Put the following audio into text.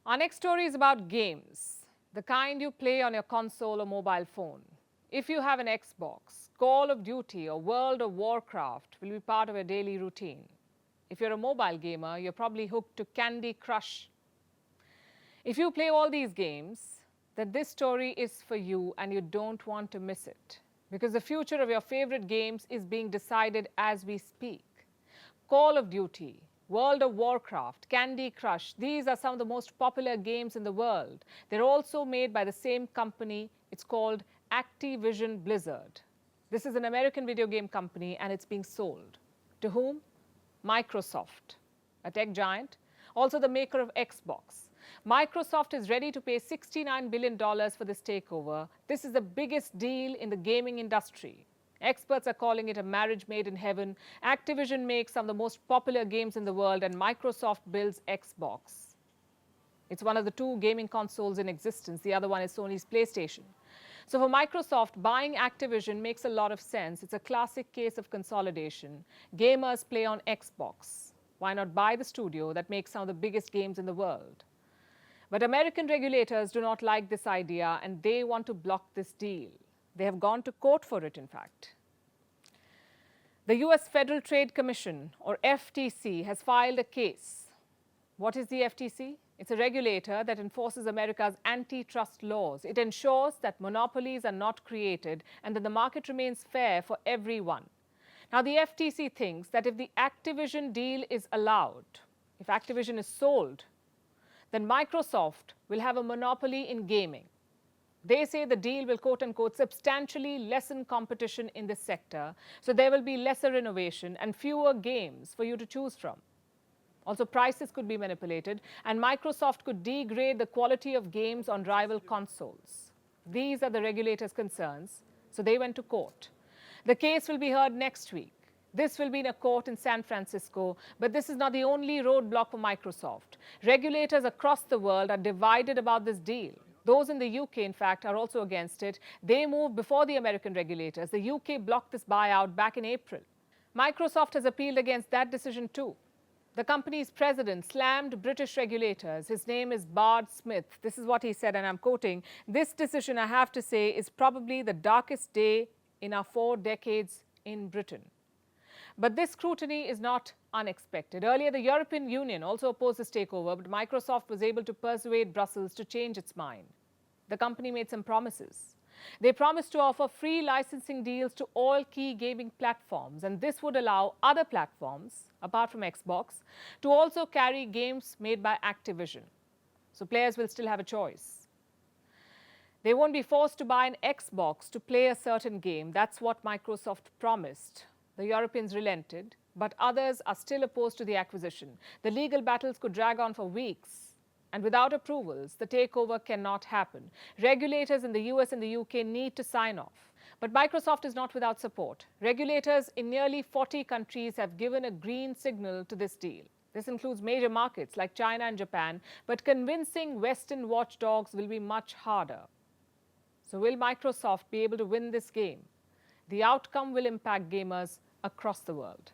Our next story is about games, the kind you play on your console or mobile phone. If you have an Xbox, Call of Duty or World of Warcraft will be part of your daily routine. If you're a mobile gamer, you're probably hooked to Candy Crush. If you play all these games, then this story is for you and you don't want to miss it. Because the future of your favorite games is being decided as we speak. Call of Duty, World of Warcraft, Candy Crush, these are some of the most popular games in the world. They're also made by the same company. It's called Activision Blizzard. This is an American video game company and it's being sold. To whom? Microsoft, a tech giant, also the maker of Xbox. Microsoft is ready to pay $69 billion for this takeover. This is the biggest deal in the gaming industry. Experts are calling it a marriage made in heaven. Activision makes some of the most popular games in the world and Microsoft builds Xbox. It's one of the two gaming consoles in existence. The other one is Sony's PlayStation. So for Microsoft, buying Activision makes a lot of sense. It's a classic case of consolidation. Gamers play on Xbox. Why not buy the studio that makes some of the biggest games in the world? But American regulators do not like this idea and they want to block this deal. They have gone to court for it, in fact. The US Federal Trade Commission, or FTC, has filed a case. What is the FTC? It's a regulator that enforces America's antitrust laws. It ensures that monopolies are not created and that the market remains fair for everyone. Now, the FTC thinks that if the Activision deal is allowed, if Activision is sold, then Microsoft will have a monopoly in gaming. They say the deal will, quote-unquote, substantially lessen competition in this sector, so there will be lesser innovation and fewer games for you to choose from. Also, prices could be manipulated, and Microsoft could degrade the quality of games on rival consoles. These are the regulators' concerns, so they went to court. The case will be heard next week. This will be in a court in San Francisco, but this is not the only roadblock for Microsoft. Regulators across the world are divided about this deal. Those in the UK, in fact, are also against it. They moved before the American regulators. The UK blocked this buyout back in April. Microsoft has appealed against that decision too. The company's president slammed British regulators. His name is Bard Smith. This is what he said, and I'm quoting, "This decision, I have to say, is probably the darkest day in our 4 decades in Britain." But this scrutiny is not unexpected. Earlier, the European Union also opposed this takeover, but Microsoft was able to persuade Brussels to change its mind. The company made some promises. They promised to offer free licensing deals to all key gaming platforms, and this would allow other platforms, apart from Xbox, to also carry games made by Activision. So players will still have a choice. They won't be forced to buy an Xbox to play a certain game. That's what Microsoft promised. The Europeans relented, but others are still opposed to the acquisition. The legal battles could drag on for weeks, and without approvals, the takeover cannot happen. Regulators in the US and the UK need to sign off. But Microsoft is not without support. Regulators in nearly 40 countries have given a green signal to this deal. This includes major markets like China and Japan, but convincing Western watchdogs will be much harder. So will Microsoft be able to win this game? The outcome will impact gamers across the world.